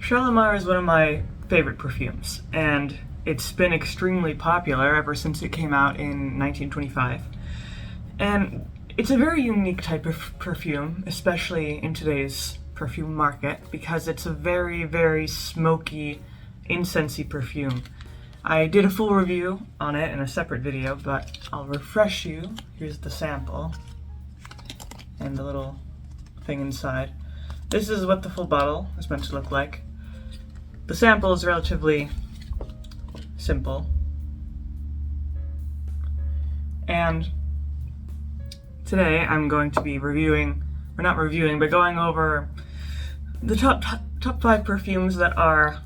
Shalimar is one of my favorite perfumes, and it's been extremely popular ever since it came out in 1925. And it's a very unique type of perfume, especially in today's perfume market, because it's a very, very smoky, incensey perfume. I did a full review on it in a separate video, but I'll refresh you. Here's the sample and the little thing inside. This is what the full bottle is meant to look like. The sample is relatively simple. And today I'm going to be going over the top 5 perfumes that are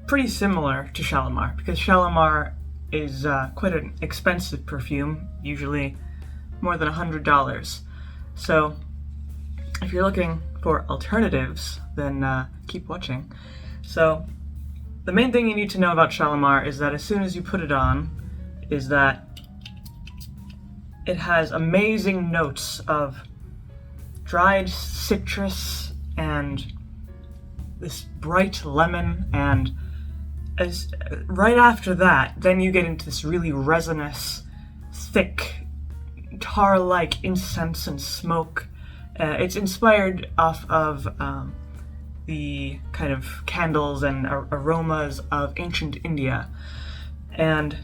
pretty similar to Shalimar, because Shalimar is quite an expensive perfume, usually more than $100. So if you're looking for alternatives, then keep watching. So the main thing you need to know about Shalimar is that as soon as you put it on, is that it has amazing notes of dried citrus and this bright lemon, and right after that, then you get into this really resinous, thick, tar-like incense and smoke. It's inspired off of the kind of candles and aromas of ancient India. And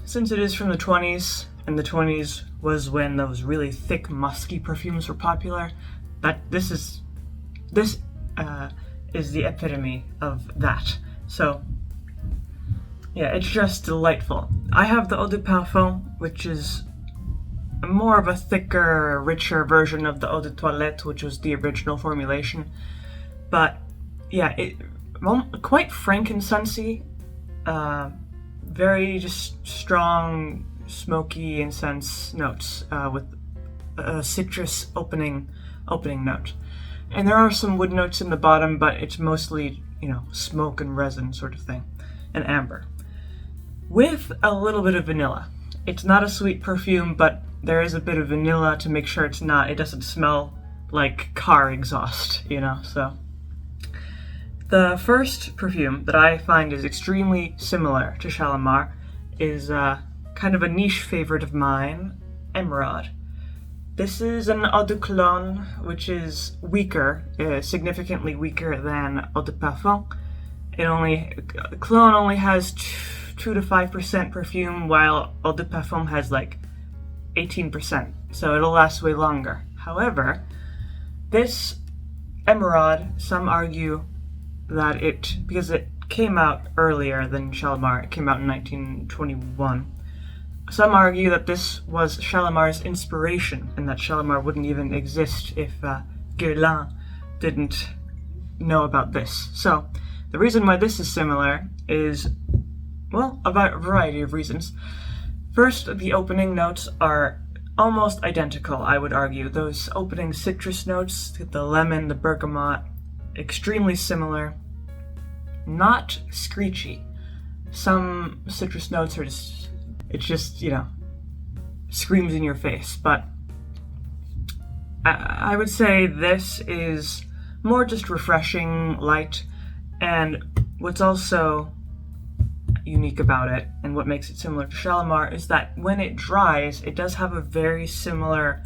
since it is from the 20s, and the 20s was when those really thick, musky perfumes were popular, this is the epitome of that. So yeah, it's just delightful. I have the Eau de Parfum, which is more of a thicker, richer version of the Eau de Toilette, which was the original formulation. But yeah, quite frankincense-y, very just strong, smoky incense notes with a citrus opening note. And there are some wood notes in the bottom, but it's mostly, smoke and resin sort of thing, and amber, with a little bit of vanilla. It's not a sweet perfume, but there is a bit of vanilla to make sure it doesn't smell like car exhaust, so. The first perfume that I find is extremely similar to Shalimar is kind of a niche favorite of mine, Emerald. This is an Eau de Cologne, which is weaker, significantly weaker than Eau de Parfum. Cologne only has 2 to 5% perfume, while Eau de Parfum has like 18%, so it'll last way longer. However, this Emerald, some argue that because it came out earlier than Shalimar, it came out in 1921. Some argue that this was Shalimar's inspiration, and that Shalimar wouldn't even exist if Guerlain didn't know about this. So, the reason why this is similar is, well, a variety of reasons. First, the opening notes are almost identical, I would argue. Those opening citrus notes, the lemon, the bergamot, extremely similar. Not screechy. Some citrus notes are just, screams in your face. But I would say this is more just refreshing, light, and what's also unique about it, and what makes it similar to Shalimar, is that when it dries, it does have a very similar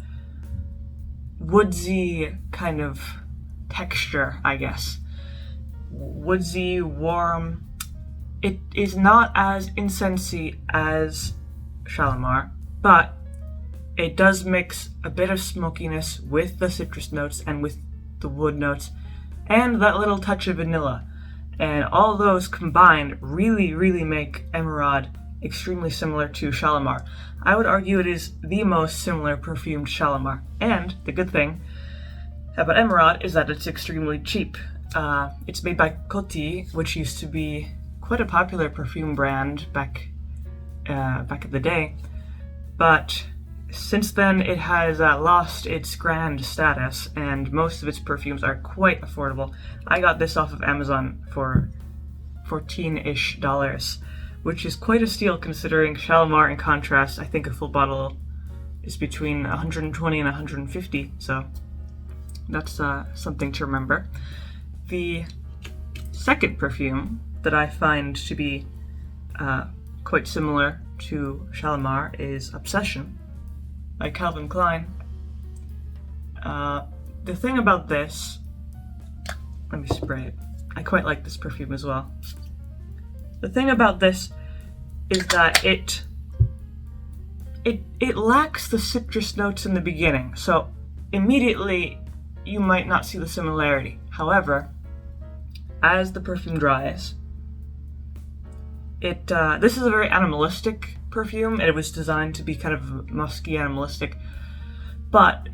woodsy kind of texture, I guess. Woodsy, warm. It is not as incensey as Shalimar, but it does mix a bit of smokiness with the citrus notes and with the wood notes, and that little touch of vanilla. And all those combined really, really make Emerald extremely similar to Shalimar. I would argue it is the most similar perfume to Shalimar. And the good thing about Emerald is that it's extremely cheap. It's made by Coty, which used to be quite a popular perfume brand back in the day. But since then, it has lost its grand status, and most of its perfumes are quite affordable. I got this off of Amazon for $14-ish, which is quite a steal considering Shalimar, in contrast, I think a full bottle is between 120 and 150, so that's something to remember. The second perfume that I find to be quite similar to Shalimar is Obsession by Calvin Klein. The thing about this, let me spray it. I quite like this perfume as well. The thing about this is that it lacks the citrus notes in the beginning, so immediately you might not see the similarity. However, as the perfume dries, this is a very animalistic perfume. It was designed to be kind of musky, animalistic, but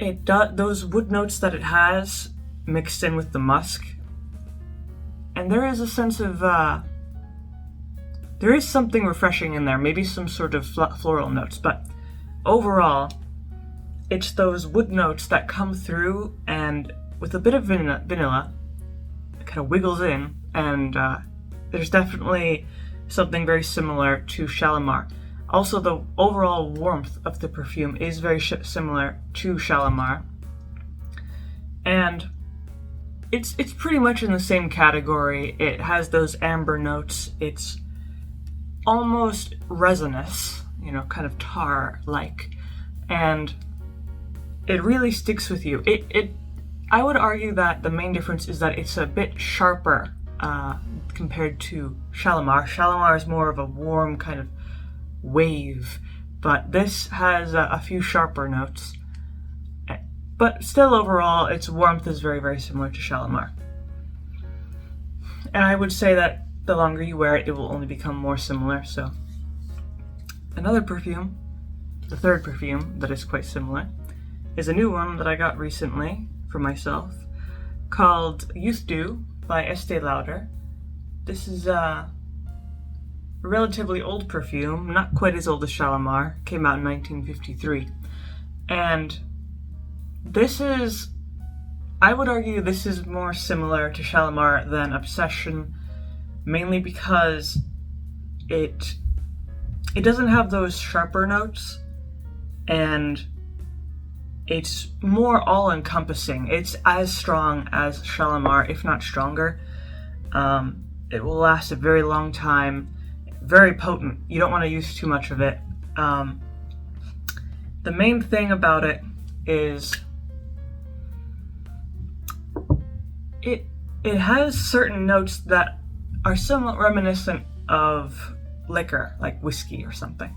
those wood notes that it has mixed in with the musk, and there is a sense of there is something refreshing in there, maybe some sort of floral notes, but overall, it's those wood notes that come through, and with a bit of vanilla, it kind of wiggles in, and there's definitely something very similar to Shalimar. Also, the overall warmth of the perfume is very similar to Shalimar, and it's pretty much in the same category. It has those amber notes. It's almost resinous, kind of tar-like, and it really sticks with you. I would argue that the main difference is that it's a bit sharper compared to Shalimar. Shalimar is more of a warm kind of wave, but this has a few sharper notes. But still, overall, its warmth is very, very similar to Shalimar. And I would say that the longer you wear it, it will only become more similar. So, another perfume, the third perfume that is quite similar, is a new one that I got recently for myself, called Youth Dew by Estee Lauder. This is a relatively old perfume, not quite as old as Shalimar. Came out in 1953. And I would argue this is more similar to Shalimar than Obsession, mainly because it doesn't have those sharper notes, and it's more all-encompassing. It's as strong as Shalimar, if not stronger. It will last a very long time, very potent. You don't want to use too much of it. The main thing about it is it has certain notes that are somewhat reminiscent of liquor, like whiskey or something,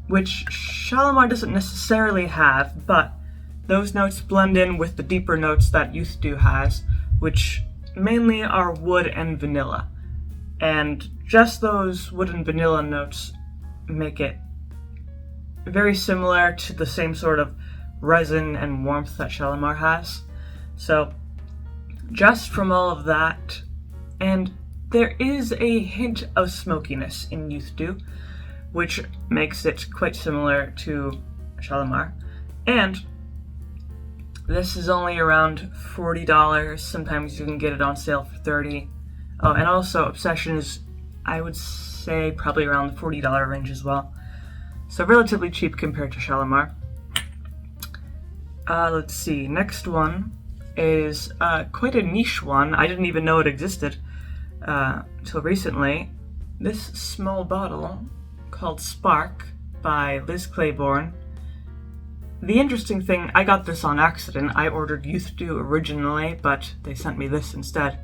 which Shalimar doesn't necessarily have, but those notes blend in with the deeper notes that Youth Dew has, which mainly are wood and vanilla. And just those wood and vanilla notes make it very similar to the same sort of resin and warmth that Shalimar has. So, just from all of that, and there is a hint of smokiness in Youth Dew, which makes it quite similar to Shalimar. And this is only around $40. Sometimes you can get it on sale for $30. Oh, and also Obsession is, I would say, probably around the $40 range as well. So relatively cheap compared to Shalimar. Let's see, next one is quite a niche one. I didn't even know it existed until recently. This small bottle called Spark by Liz Claiborne. The interesting thing, I got this on accident. I ordered Youth Dew originally, but they sent me this instead.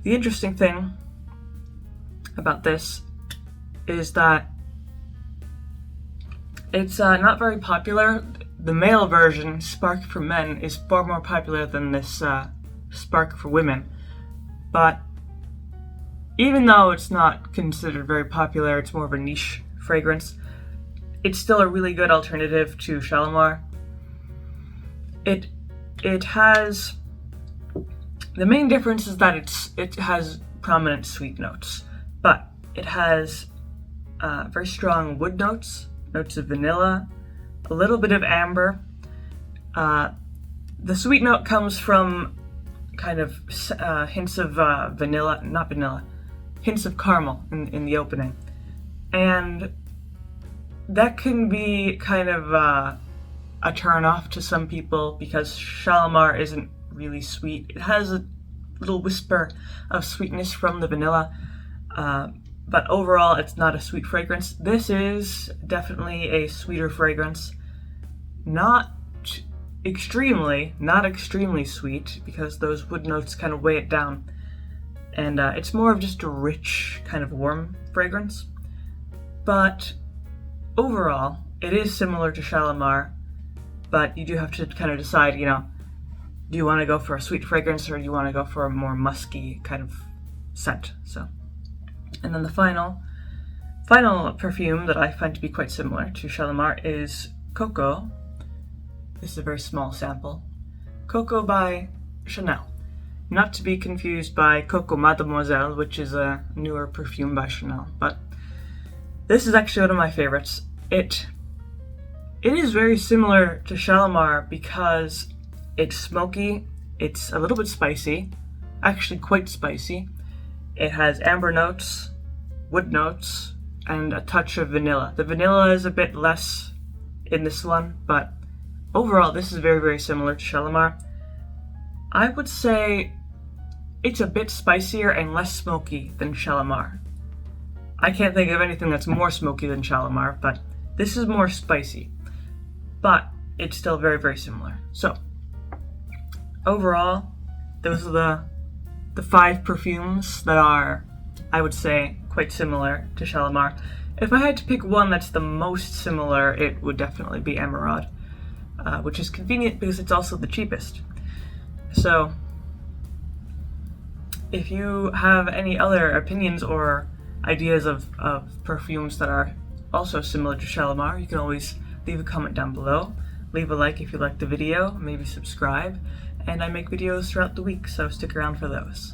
The interesting thing about this is that it's not very popular. The male version, Spark for Men, is far more popular than this Spark for Women. But even though it's not considered very popular, it's more of a niche fragrance, it's still a really good alternative to Shalimar. It has, the main difference is that it has prominent sweet notes, but it has very strong wood notes, notes of vanilla, a little bit of amber. The sweet note comes from kind of hints of hints of caramel in the opening. And that can be kind of a turn off to some people because Shalimar isn't really sweet. It has a little whisper of sweetness from the vanilla. But overall, it's not a sweet fragrance. This is definitely a sweeter fragrance. Not extremely sweet, because those wood notes kind of weigh it down. And it's more of just a rich, kind of warm fragrance. But overall, it is similar to Shalimar, but you do have to kind of decide, do you want to go for a sweet fragrance or do you want to go for a more musky kind of scent? And then the final perfume that I find to be quite similar to Shalimar is Coco. This is a very small sample. Coco by Chanel. Not to be confused by Coco Mademoiselle, which is a newer perfume by Chanel. But this is actually one of my favorites. It is very similar to Shalimar because it's smoky, it's a little bit spicy, actually quite spicy. It has amber notes, wood notes, and a touch of vanilla. The vanilla is a bit less in this one, but overall this is very, very similar to Shalimar. I would say it's a bit spicier and less smoky than Shalimar. I can't think of anything that's more smoky than Shalimar, but this is more spicy. But it's still very, very similar. So, overall, those are the 5 perfumes that are, I would say, quite similar to Shalimar. If I had to pick one that's the most similar, it would definitely be Emerald, which is convenient because it's also the cheapest. So, if you have any other opinions or ideas of perfumes that are also similar to Shalimar, you can always leave a comment down below. Leave a like if you liked the video, maybe subscribe, and I make videos throughout the week, so stick around for those.